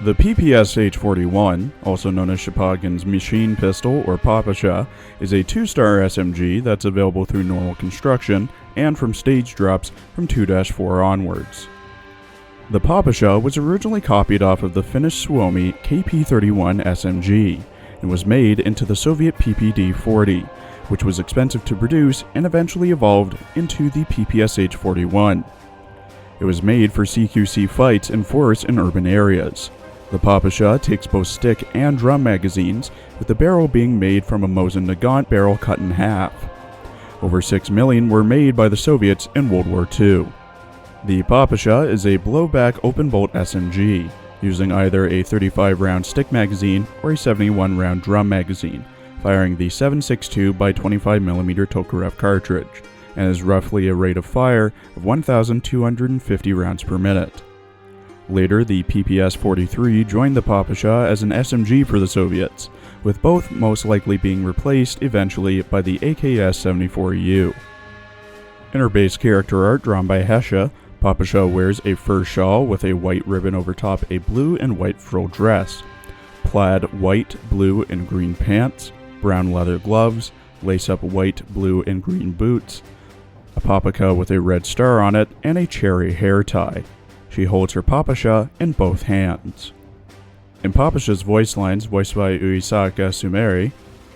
The PPSh-41, also known as Shippagan's machine pistol or PPSh, is a 2-star SMG that's available through normal construction and from stage drops from 2-4 onwards. The PPSh was originally copied off of the Finnish Suomi KP-31 SMG and was made into the Soviet PPD-40, which was expensive to produce and eventually evolved into the PPSh-41. It was made for CQC fights in forests and urban areas. The PPSh takes both stick and drum magazines, with the barrel being made from a Mosin-Nagant barrel cut in half. Over 6 million were made by the Soviets in World War II. The PPSh is a blowback open-bolt SMG, using either a 35-round stick magazine or a 71-round drum magazine, firing the 7.62 by 25mm Tokarev cartridge, and is roughly a rate of fire of 1,250 rounds per minute. Later, the PPSh-43 joined the PPSh as an SMG for the Soviets, with both most likely being replaced eventually by the AKS-74U. In her base character art drawn by Hesha, PPSh wears a fur shawl with a white ribbon over top a blue and white frill dress, plaid white, blue, and green pants, brown leather gloves, lace-up white, blue, and green boots, a PPSh with a red star on it, and a cherry hair tie. She holds her PPSh in both hands. In PPSh's voice lines, voiced by Uesaka Sumeri,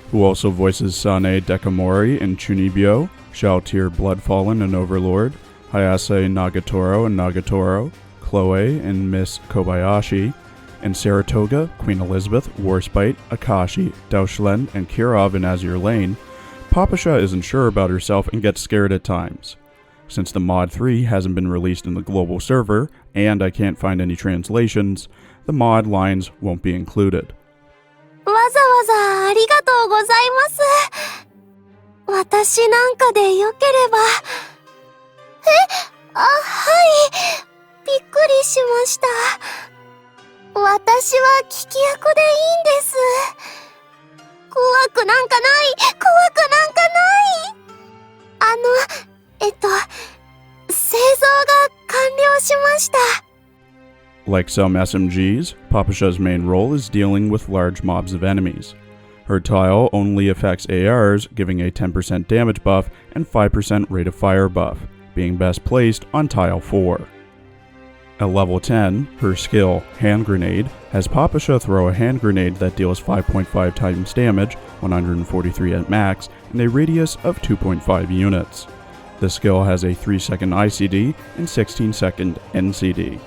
who also voices Sane Dekamori in Chunibyo, Shaltir Bloodfallen and Overlord, Hayase Nagatoro and Nagatoro, Chloe and Miss Kobayashi, and Saratoga, Queen Elizabeth, Warspite, Akashi, Dauschland, and Kirov in Azure Lane, PPSh isn't sure about herself and gets scared at times. Since the Mod 3 hasn't been released in the global server, and I can't find any translations, the mod lines won't be included. わざわざありがとうございます。私なんかでよければ。はい。びっくりしました。私は聞き役でいいんです。怖くなんかない。製造が完了しました。Like some SMGs, PPSh's main role is dealing with large mobs of enemies. Her tile only affects ARs, giving a 10% damage buff and 5% rate of fire buff, being best placed on tile 4. At level 10, her skill, Hand Grenade, has PPSh throw a hand grenade that deals 5.5 times damage, 143 at max, and a radius of 2.5 units. The skill has a 3-second ICD and 16-second NCD.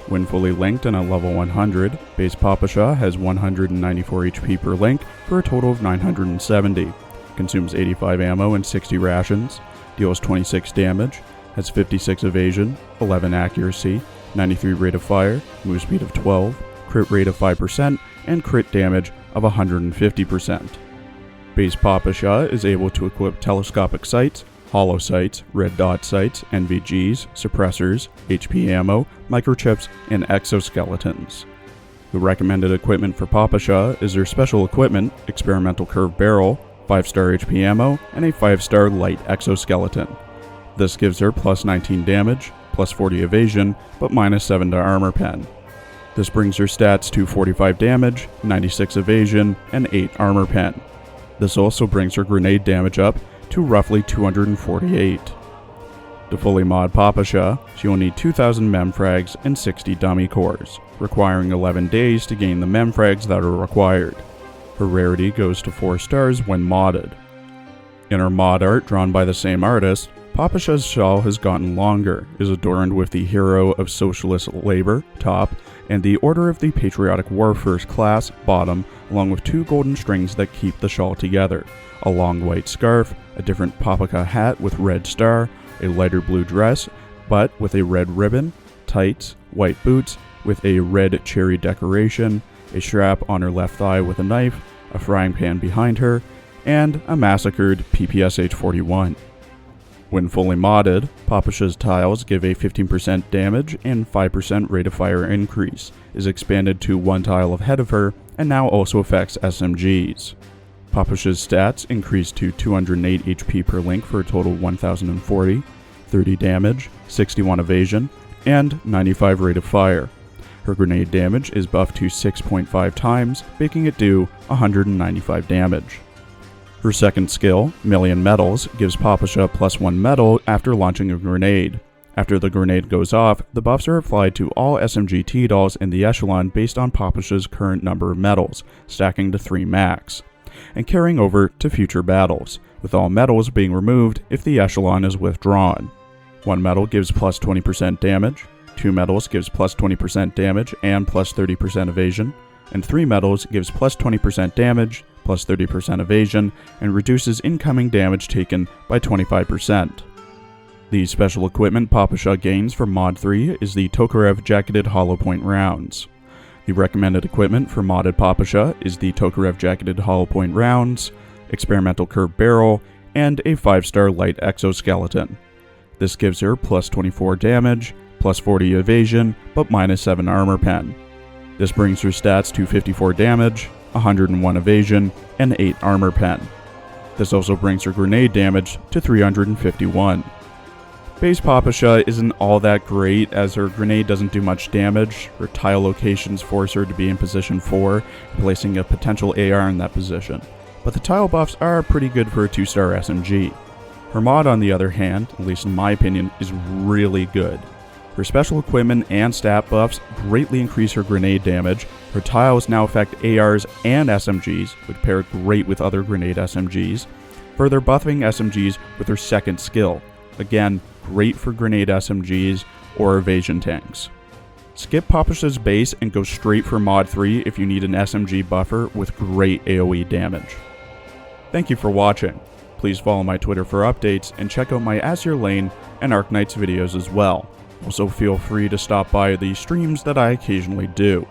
When fully linked and at level 100, base PPSh has 194 HP per link for a total of 970, consumes 85 ammo and 60 rations, deals 26 damage, has 56 evasion, 11 accuracy, 93 rate of fire, move speed of 12, crit rate of 5%, and crit damage of 150%. Base PPSh is able to equip telescopic sights, hollow sights, red dot sights, NVGs, suppressors, HP ammo, microchips, and exoskeletons. The recommended equipment for PPSh is their special equipment, experimental curved barrel, 5-star HP ammo, and a 5-star light exoskeleton. This gives her plus 19 damage, plus 40 evasion, but minus 7 to armor pen. This brings her stats to 45 damage, 96 evasion, and 8 armor pen. This also brings her grenade damage up to roughly 248. To fully mod PPSh, she will need 2,000 memfrags and 60 dummy cores, requiring 11 days to gain the memfrags that are required. Her rarity goes to 4 stars when modded. In her mod art drawn by the same artist, PPSh's shawl has gotten longer, is adorned with the Hero of Socialist Labor top, and the Order of the Patriotic War First Class bottom, along with 2 golden strings that keep the shawl together, a long white scarf, a different PPSh hat with red star, a lighter blue dress, but with a red ribbon, tights, white boots with a red cherry decoration, a strap on her left thigh with a knife, a frying pan behind her, and a massacred PPSh-41. When fully modded, PPSh's tiles give a 15% damage and 5% rate of fire increase, is expanded to 1 tile ahead of her, and now also affects SMGs. PPSh's stats increase to 208 HP per link for a total 1040, 30 damage, 61 evasion, and 95 rate of fire. Her grenade damage is buffed to 6.5 times, making it do 195 damage. Her second skill, Million Medals, gives PPSh +1 medal after launching a grenade. After the grenade goes off, the buffs are applied to all SMG T-Dolls in the echelon based on PPSh's current number of medals, stacking to 3 max, and carrying over to future battles, with all medals being removed if the echelon is withdrawn. 1 medal gives plus 20% damage, 2 medals gives plus 20% damage and plus 30% evasion, and 3 medals gives plus 20% damage, plus 30% evasion, and reduces incoming damage taken by 25%. The special equipment PPSh gains from Mod 3 is the Tokarev Jacketed Hollow Point Rounds. The recommended equipment for modded PPSh is the Tokarev Jacketed Hollow Point Rounds, Experimental Curved Barrel, and a 5-star Light Exoskeleton. This gives her plus 24 damage, plus 40 evasion, but minus 7 armor pen. This brings her stats to 54 damage, 101 evasion, and 8 armor pen. This also brings her grenade damage to 351. Base PPSh isn't all that great as her grenade doesn't do much damage. Her tile locations force her to be in position 4, placing a potential AR in that position. But the tile buffs are pretty good for a 2-star SMG. Her mod, on the other hand, at least in my opinion, is really good. Her special equipment and stat buffs greatly increase her grenade damage. Her tiles now affect ARs and SMGs, which pair great with other grenade SMGs, further buffing SMGs with her second skill. Again, great for grenade SMGs or evasion tanks. Skip PPSh's base and go straight for Mod 3 if you need an SMG buffer with great AoE damage. Thank you for watching. Please follow my Twitter for updates and check out my As Your Lane and Arknights videos as well. Also feel free to stop by the streams that I occasionally do.